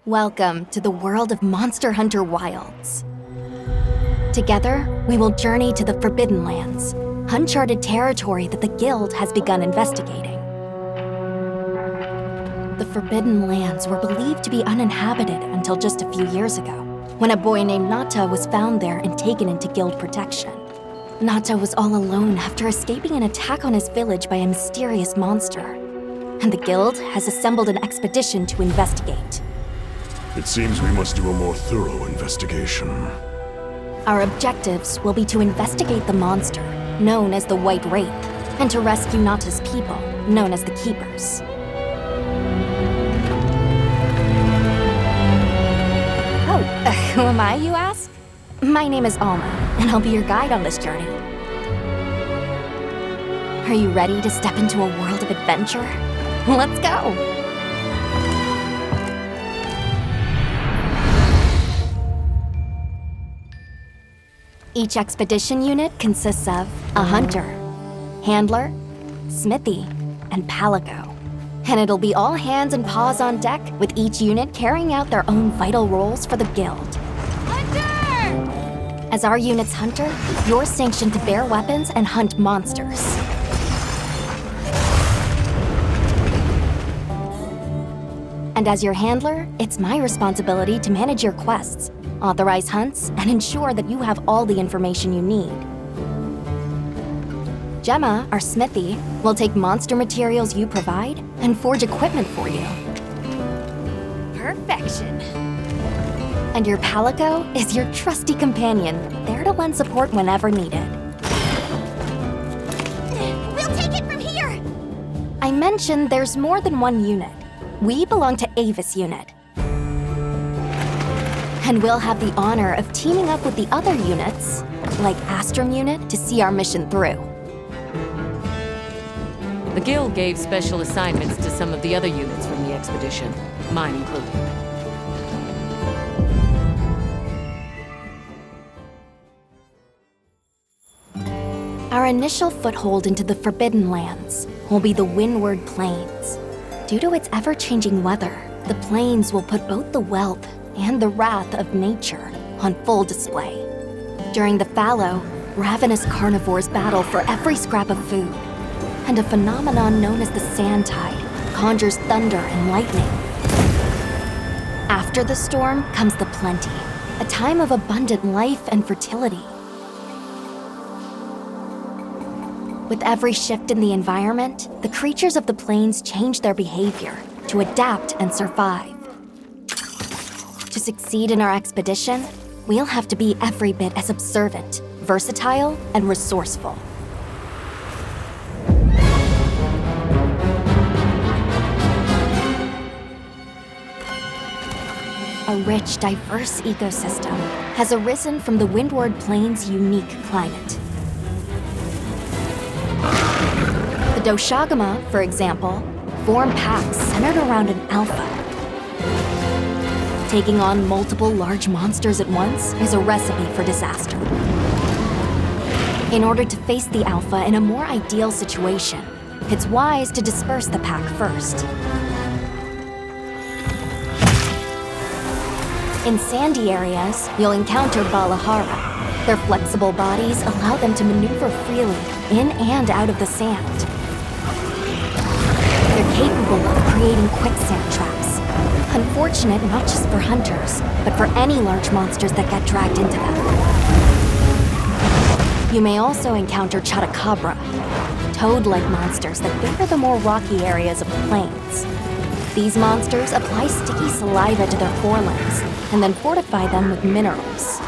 Welcome to the world of Monster Hunter Wilds. Together, we will journey to the Forbidden Lands, uncharted territory that the Guild has begun investigating. The Forbidden Lands were believed to be uninhabited until just a few years ago, when a boy named Nata was found there and taken into Guild protection. Nata was all alone after escaping an attack on his village by a mysterious monster, and the Guild has assembled an expedition to investigate. It seems we must do a more thorough investigation. Our objectives will be to investigate the monster, known as the White Wraith, and to rescue Nata's people, known as the Keepers. Who am I, you ask? My name is Alma, and I'll be your guide on this journey. Are you ready to step into a world of adventure? Let's go! Each expedition unit consists of a hunter, handler, smithy, and palico. And it'll be all hands and paws on deck, with each unit carrying out their own vital roles for the Guild. Hunter! As our unit's hunter, you're sanctioned to bear weapons and hunt monsters. And as your handler, it's my responsibility to manage your quests, authorize hunts, and ensure that you have all the information you need. Gemma, our smithy, will take monster materials you provide and forge equipment for you. Perfection. And your palico is your trusty companion, there to lend support whenever needed. We'll take it from here! I mentioned there's more than one unit. We belong to Avis unit. And we'll have the honor of teaming up with the other units, like Astrum unit, to see our mission through. The Guild gave special assignments to some of the other units from the expedition, mine included. Our initial foothold into the Forbidden Lands will be the Windward Plains. Due to its ever-changing weather, the plains will put both the wealth and the wrath of nature on full display. During the fallow, ravenous carnivores battle for every scrap of food, and a phenomenon known as the sand tide conjures thunder and lightning. After the storm comes the plenty, a time of abundant life and fertility. With every shift in the environment, the creatures of the plains change their behavior to adapt and survive. To succeed in our expedition, we'll have to be every bit as observant, versatile, and resourceful. A rich, diverse ecosystem has arisen from the Windward Plains' unique climate. The Doshagama, for example, form packs centered around an alpha. Taking on multiple large monsters at once is a recipe for disaster. In order to face the alpha in a more ideal situation, it's wise to disperse the pack first. In sandy areas, you'll encounter Balahara. Their flexible bodies allow them to maneuver freely in and out of the sand. They're capable of creating quicksand traps. Unfortunate not just for hunters, but for any large monsters that get dragged into them. You may also encounter Charakabra, toad-like monsters that favor the more rocky areas of the plains. These monsters apply sticky saliva to their forelimbs and then fortify them with minerals.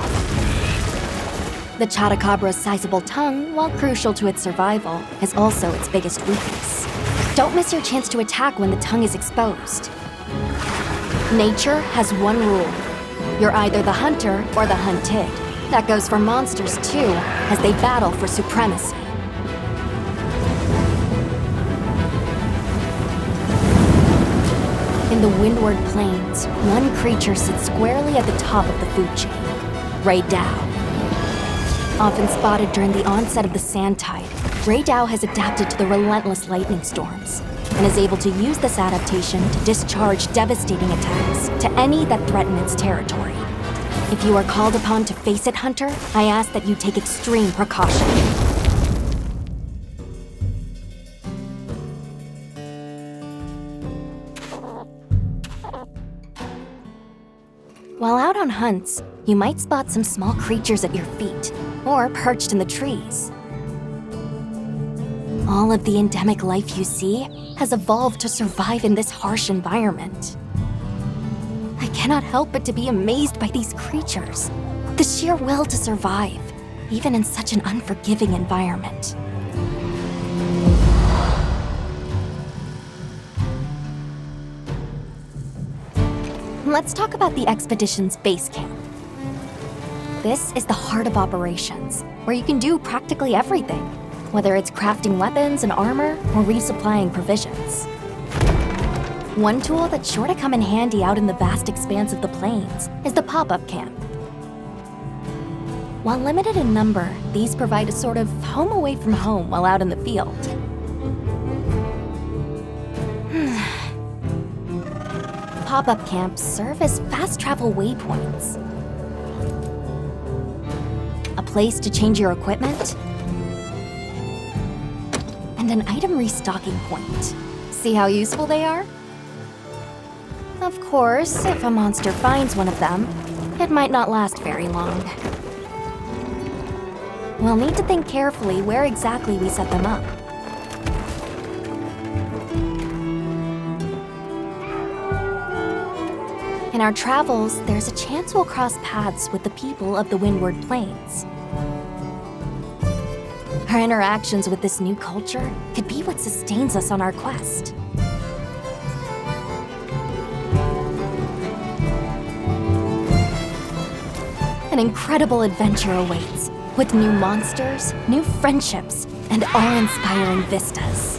The Charakabra's sizable tongue, while crucial to its survival, is also its biggest weakness. Don't miss your chance to attack when the tongue is exposed. Nature has one rule. You're either the hunter or the hunted. That goes for monsters too, as they battle for supremacy. In the Windward Plains, one creature sits squarely at the top of the food chain, Raydao. Often spotted during the onset of the sand tide, Raydao has adapted to the relentless lightning storms, and is able to use this adaptation to discharge devastating attacks to any that threaten its territory. If you are called upon to face it, Hunter, I ask that you take extreme precaution. While out on hunts, you might spot some small creatures at your feet, or perched in the trees. All of the endemic life you see has evolved to survive in this harsh environment. I cannot help but to be amazed by these creatures, the sheer will to survive, even in such an unforgiving environment. Let's talk about the expedition's base camp. This is the heart of operations, where you can do practically everything, whether it's crafting weapons and armor or resupplying provisions. One tool that's sure to come in handy out in the vast expanse of the plains is the pop-up camp. While limited in number, these provide a sort of home away from home while out in the field. Pop-up camps serve as fast travel waypoints. A place to change your equipment, and an item restocking point. See how useful they are? Of course, if a monster finds one of them, it might not last very long. We'll need to think carefully where exactly we set them up. In our travels, there's a chance we'll cross paths with the people of the Windward Plains. Our interactions with this new culture could be what sustains us on our quest. An incredible adventure awaits, with new monsters, new friendships, and awe-inspiring vistas.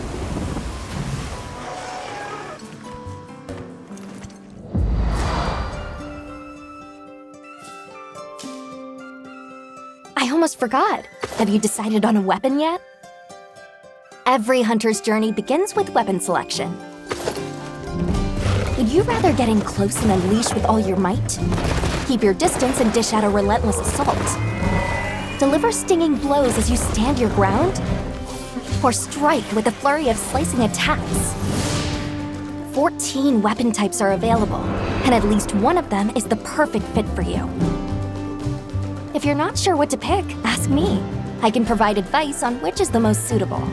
I almost forgot. Have you decided on a weapon yet? Every hunter's journey begins with weapon selection. Would you rather get in close and unleash with all your might? Keep your distance and dish out a relentless assault? Deliver stinging blows as you stand your ground? Or strike with a flurry of slicing attacks? 14 weapon types are available, and at least one of them is the perfect fit for you. If you're not sure what to pick, ask me. I can provide advice on which is the most suitable.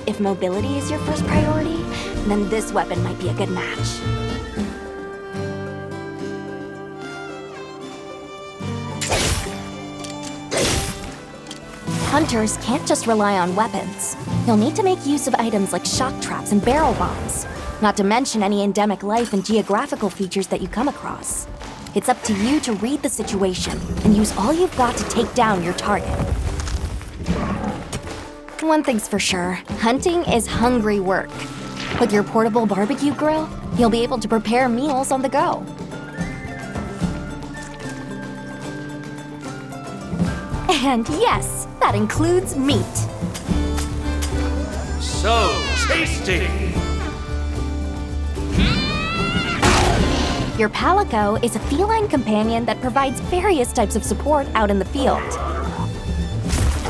If mobility is your first priority, then this weapon might be a good match. Hunters can't just rely on weapons. You'll need to make use of items like shock traps and barrel bombs, not to mention any endemic life and geographical features that you come across. It's up to you to read the situation and use all you've got to take down your target. One thing's for sure, hunting is hungry work. With your portable barbecue grill, you'll be able to prepare meals on the go. And yes, that includes meat. So tasty! Your Palico is a feline companion that provides various types of support out in the field.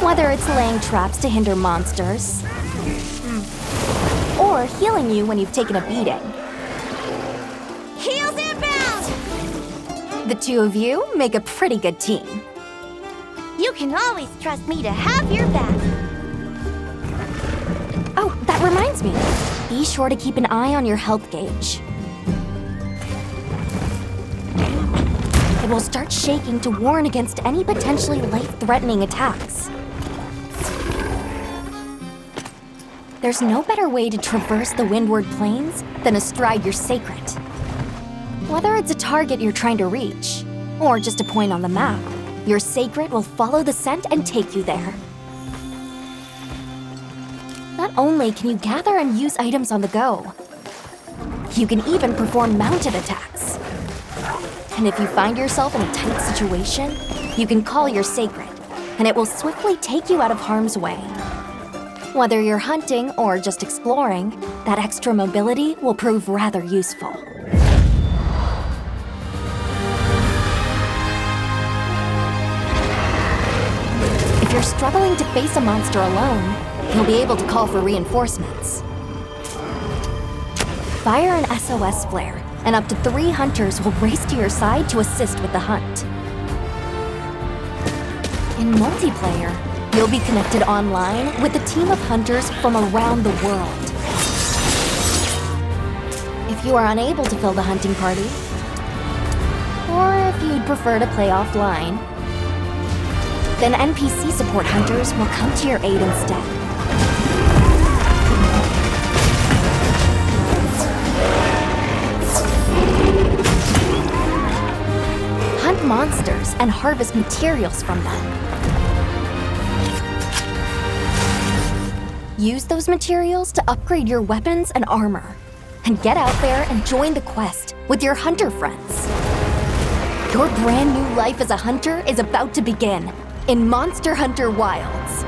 Whether it's laying traps to hinder monsters, or healing you when you've taken a beating. Heels inbound! The two of you make a pretty good team. You can always trust me to have your back. Oh, that reminds me. Be sure to keep an eye on your health gauge. It will start shaking to warn against any potentially life-threatening attacks. There's no better way to traverse the Windward Plains than astride your sacred. Whether it's a target you're trying to reach, or just a point on the map, your sacred will follow the scent and take you there. Not only can you gather and use items on the go, you can even perform mounted attacks. And if you find yourself in a tight situation, you can call your sacred, and it will swiftly take you out of harm's way. Whether you're hunting or just exploring, that extra mobility will prove rather useful. If you're struggling to face a monster alone, you'll be able to call for reinforcements. Fire an SOS flare, and up to 3 hunters will race to your side to assist with the hunt. In multiplayer, you'll be connected online with a team of hunters from around the world. If you are unable to fill the hunting party, or if you'd prefer to play offline, then NPC support hunters will come to your aid instead. Hunt monsters and harvest materials from them. Use those materials to upgrade your weapons and armor, and get out there and join the quest with your hunter friends. Your brand new life as a hunter is about to begin in Monster Hunter Wilds.